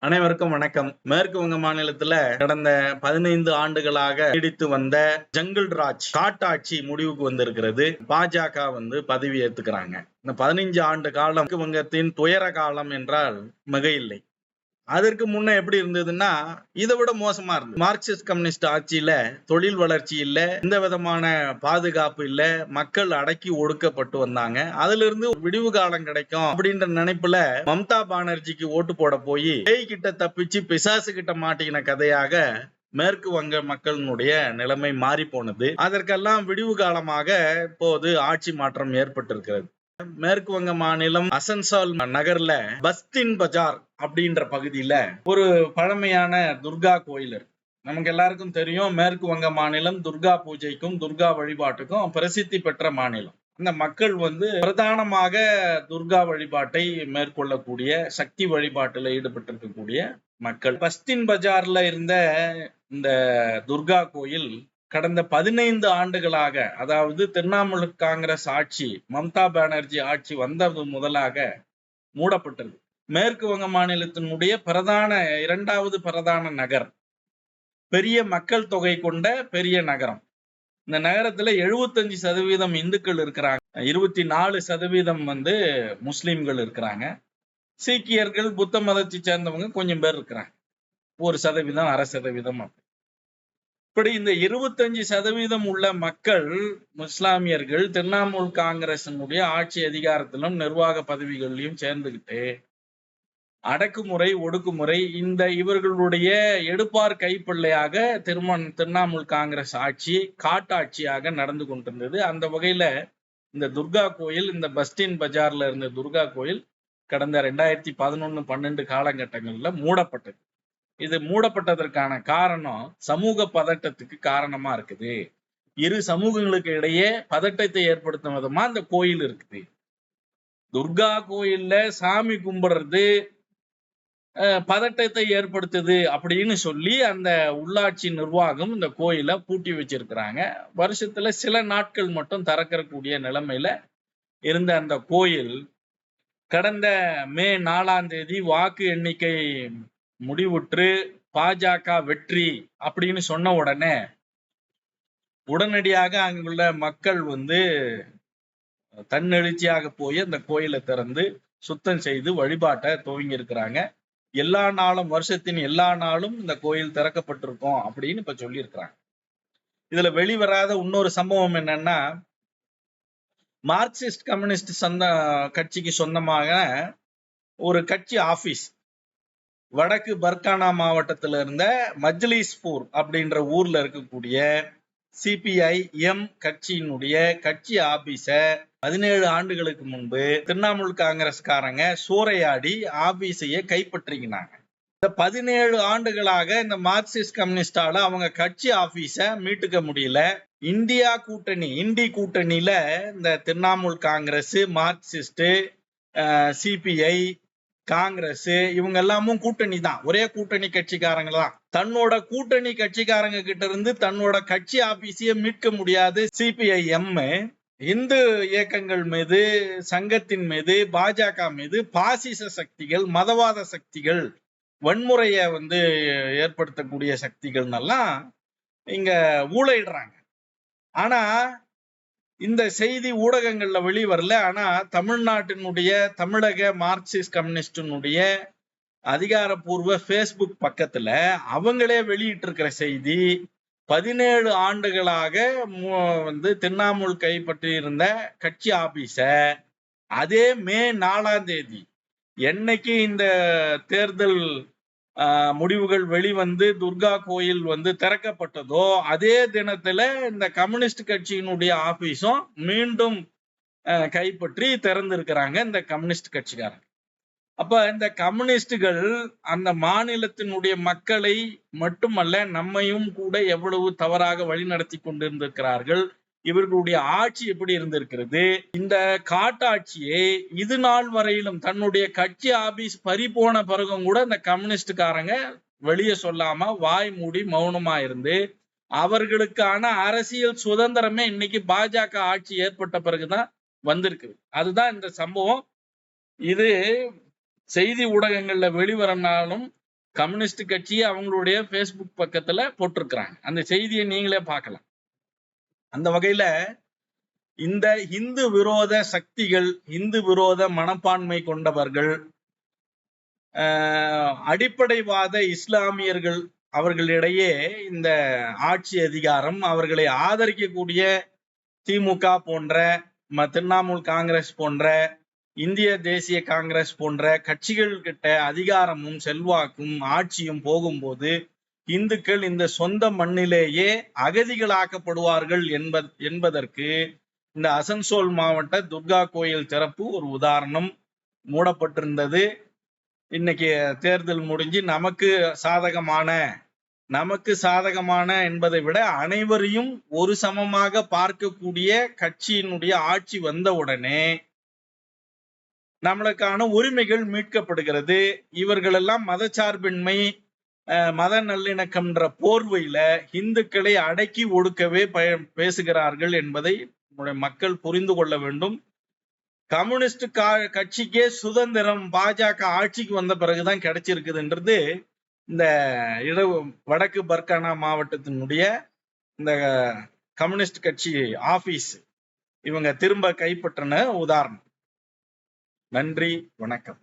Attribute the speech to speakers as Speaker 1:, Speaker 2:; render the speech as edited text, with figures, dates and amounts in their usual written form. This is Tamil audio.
Speaker 1: அனைவருக்கும் வணக்கம். மேற்கு வங்க மாநிலத்துல கடந்த 15 ஆண்டுகளாக நீடித்து வந்த ஜங்கிள் ராஜ் காட்டாட்சி முடிவுக்கு வந்திருக்கிறது. பாஜக பதவி ஏத்துக்கிறாங்க. இந்த 15 ஆண்டு காலம் மேற்கு வங்கத்தின் துயர காலம் என்றால் மிகையில்லை. அதற்கு முன்ன எப்படி இருந்ததுன்னா இதை விட மோசமா இருந்தது. மார்க்சிஸ்ட் கம்யூனிஸ்ட் ஆட்சியில தொழில் வளர்ச்சி இல்ல, எந்த விதமான பாதுகாப்பு இல்ல, மக்கள் அடக்கி ஒடுக்கப்பட்டு வந்தாங்க. அதுல இருந்து விடிவு காலம் கிடைக்கும் அப்படின்ற நினைப்புல மம்தா பானர்ஜிக்கு ஓட்டு போட போய் பேய் கிட்ட தப்பிச்சு பிசாசு கிட்ட மாட்டிக்கின கதையாக மேற்கு வங்க மக்களினுடைய நிலைமை மாறி போனது. அதற்கெல்லாம் விடிவு காலமாக இப்போது ஆட்சி மாற்றம் ஏற்பட்டிருக்கிறது. மேற்கு வங்க மாநிலம் அசன்சால் நகர்ல பஸ்தின் பஜார் அப்படின்ற பகுதியில ஒரு பழமையான துர்கா கோயில் இருக்கு. நமக்கு எல்லாருக்கும் தெரியும், மேற்கு வங்க மாநிலம் துர்கா பூஜைக்கும் துர்கா வழிபாட்டுக்கும் பிரசித்தி பெற்ற மாநிலம். இந்த மக்கள் பிரதானமாக துர்கா வழிபாட்டை மேற்கொள்ளக்கூடிய, சக்தி வழிபாட்டுல ஈடுபட்டிருக்கக்கூடிய மக்கள். பஸ்தின் பஜார்ல இருந்த இந்த துர்கா கோயில் கடந்த 15 ஆண்டுகளாக, அதாவது திரிணாமுல் காங்கிரஸ் ஆட்சி, மம்தா பானர்ஜி ஆட்சி வந்தது முதலாக மூடப்பட்டது. மேற்கு வங்க மாநிலத்தினுடைய இரண்டாவது பிரதான நகர், பெரிய மக்கள் தொகை கொண்ட பெரிய நகரம். இந்த நகரத்துல 75% இந்துக்கள் இருக்கிறாங்க, 24% முஸ்லிம்கள் இருக்கிறாங்க. சீக்கியர்கள், புத்த மதத்தை சேர்ந்தவங்க கொஞ்சம் பேர் இருக்கிறாங்க, 1%, 1/2%. இப்படி இந்த 25% உள்ள மக்கள் இஸ்லாமியர்கள் திரிணாமுல் காங்கிரசினுடைய ஆட்சி அதிகாரத்திலும் நிர்வாக பதவிகளிலும் சேர்ந்துகிட்டு அடக்குமுறை, ஒடுக்குமுறை, இந்த இவர்களுடைய எடுப்பார் கைப்பிள்ளையாக திரிணாமுல் காங்கிரஸ் ஆட்சி காட்டாட்சியாக நடந்து கொண்டிருந்தது. அந்த வகையில இந்த துர்கா கோயில், இந்த பஸ்டின் பஜார்ல இருந்த துர்கா கோயில் கடந்த 2011-12 காலகட்டங்கள்ல மூடப்பட்டது. இது மூடப்பட்டதற்கான காரணம் சமூக பதட்டத்துக்கு காரணமா இருக்குது. இரு சமூகங்களுக்கு இடையே பதட்டத்தை ஏற்படுத்தும் விதமா இந்த கோயில் இருக்குது. துர்கா கோயில்ல சாமி கும்பிடுறது பதட்டத்தை ஏற்படுத்துது அப்படின்னு சொல்லி அந்த உள்ளாட்சி நிர்வாகம் இந்த கோயிலை பூட்டி வச்சிருக்கிறாங்க. வருஷத்துல சில நாட்கள் மட்டும் திறக்கக்கூடிய நிலைமையில இருந்த அந்த கோயில் கடந்த மே 4ஆம் தேதி வாக்கு எண்ணிக்கை முடிவுற்று பாஜக வெற்றி அப்படின்னு சொன்ன உடனடியாக அங்குள்ள மக்கள் தன்னெழுச்சியாக போய் அந்த கோயிலை திறந்து சுத்தம் செய்து வழிபாட்டை துவங்கி இருக்கிறாங்க. எல்லா நாளும், வருஷத்தின் எல்லா நாளும் இந்த கோயில் திறக்கப்பட்டிருக்கும் அப்படின்னு இப்ப சொல்லி இருக்கிறாங்க. இதுல வெளிவராத இன்னொரு சம்பவம் என்னன்னா, மார்க்சிஸ்ட் கம்யூனிஸ்ட் கட்சிக்கு சொந்தமாக ஒரு கட்சி ஆபீஸ் வடக்கு பர்கானா மாவட்டத்தில் இருந்த மஜ்லிஸ்பூர் அப்படின்ற ஊர்ல இருக்கக்கூடிய CPI-M கட்சியினுடைய கட்சி ஆபீஸ 17 ஆண்டுகளுக்கு முன்பு திரிணாமுல் காங்கிரஸ்காரங்க சூறையாடி ஆபீஸையே கைப்பற்றிக்கினாங்க. இந்த 17 ஆண்டுகளாக இந்த மார்க்சிஸ்ட் கம்யூனிஸ்டால அவங்க கட்சி ஆபீஸ மீட்டுக்க முடியல. இண்டி கூட்டணியில இந்த திரிணாமுல் காங்கிரஸ், மார்க்சிஸ்ட், CPI, காங்கிரஸ் இவங்க எல்லாமும் கூட்டணி தான், ஒரே கூட்டணி கட்சிக்காரங்க தான். தன்னோட கூட்டணி கட்சிக்காரங்க கிட்ட இருந்து தன்னோட கட்சி ஆபீஸையே மீட்க முடியாது CPI-M இந்து இயக்கங்கள் மீது, சங்கத்தின் மீது, பாஜக மீது பாசிச சக்திகள், மதவாத சக்திகள், வன்முறைய ஏற்படுத்தக்கூடிய சக்திகள் எல்லாம் இங்க ஊழையிடுறாங்க. ஆனா இந்த செய்தி ஊடகங்கள்ல வெளிவரல. ஆனா தமிழ்நாட்டினுடைய தமிழக மார்க்சிஸ்ட் கம்யூனிஸ்டினுடைய அதிகாரப்பூர்வ Facebook பக்கத்துல அவங்களே வெளியிட்டு இருக்கிற செய்தி, 17 ஆண்டுகளாக திரிணாமுல் கைப்பற்றி இருந்த கட்சி ஆபீஸ அதே மே 4ஆம் தேதி என்னைக்கு இந்த தேர்தல் முடிவுகள் வெளிவந்து துர்கா கோயில் திறக்கப்பட்டதோ அதே தினத்துல இந்த கம்யூனிஸ்ட் கட்சியினுடைய ஆபீஸும் மீண்டும் கைப்பற்றி திறந்திருக்கிறாங்க இந்த கம்யூனிஸ்ட் கட்சிக்காரங்க. அப்ப இந்த கம்யூனிஸ்டுகள் அந்த மாநிலத்தினுடைய மக்களை மட்டுமல்ல, நம்மையும் கூட எவ்வளவு தவறாக வழிநடத்தி கொண்டிருந்திருக்கிறார்கள். இவர்களுடைய ஆட்சி எப்படி இருந்திருக்கிறது, இந்த காட்டாட்சியை இது நாள் வரையிலும் தன்னுடைய கட்சி ஆபீஸ் பறிபோன பிறகும் கூட இந்த கம்யூனிஸ்டுக்காரங்க வெளியே சொல்லாம வாய் மூடி மௌனமா இருந்து அவர்களுக்கான அரசியல் சுதந்திரமே இன்னைக்கு பாஜக ஆட்சி ஏற்பட்ட பிறகுதான் வந்திருக்கு. அதுதான் இந்த சம்பவம். இது செய்தி ஊடகங்கள்ல வெளிவரனாலும் கம்யூனிஸ்ட் கட்சி அவங்களுடைய Facebook பக்கத்துல போட்டிருக்கிறாங்க. அந்த செய்தியை நீங்களே பார்க்கலாம். அந்த வகையில இந்த இந்து விரோத சக்திகள், இந்து விரோத மனப்பான்மை கொண்டவர்கள், அடிப்படைவாத இஸ்லாமியர்கள் அவர்களிடையே இந்த ஆட்சி அதிகாரம், அவர்களை ஆதரிக்கக்கூடிய திமுக போன்ற, திரிணாமுல் காங்கிரஸ் போன்ற, இந்திய தேசிய காங்கிரஸ் போன்ற கட்சிகள் கிட்ட அதிகாரமும் செல்வாக்கும் ஆட்சியும் போகும்போது இந்துக்கள் இந்த சொந்த மண்ணிலேயே அகதிகளாக்கப்படுவார்கள் என்பதற்கு இந்த அசன்சோல் மாவட்ட துர்கா கோயில் திறப்பு ஒரு உதாரணம். மூடப்பட்டிருந்தது. இன்னைக்கு தேர்தல் முடிஞ்சு நமக்கு சாதகமான என்பதை விட அனைவரையும் ஒரு சமமாக பார்க்கக்கூடிய கட்சியினுடைய ஆட்சி வந்தவுடனே நம்மளுக்கான உரிமைகள் மீட்கப்படுகிறது. இவர்கள் எல்லாம் மதச்சார்பின்மை, மத நல்லிணக்கம்ன்ற போர்வையில இந்துக்களை அடக்கி ஒடுக்கவே பேசுகிறார்கள் என்பதை மக்கள் புரிந்து கொள்ள வேண்டும். கம்யூனிஸ்ட் கட்சிக்கே சுதந்திரம் பாஜக ஆட்சிக்கு வந்த பிறகுதான் கிடைச்சிருக்குதுன்றது இந்த வடக்கு பர்கானா மாவட்டத்தினுடைய இந்த கம்யூனிஸ்ட் கட்சி ஆபீஸ் இவங்க திரும்ப கைப்பற்றின உதாரணம். நன்றி, வணக்கம்.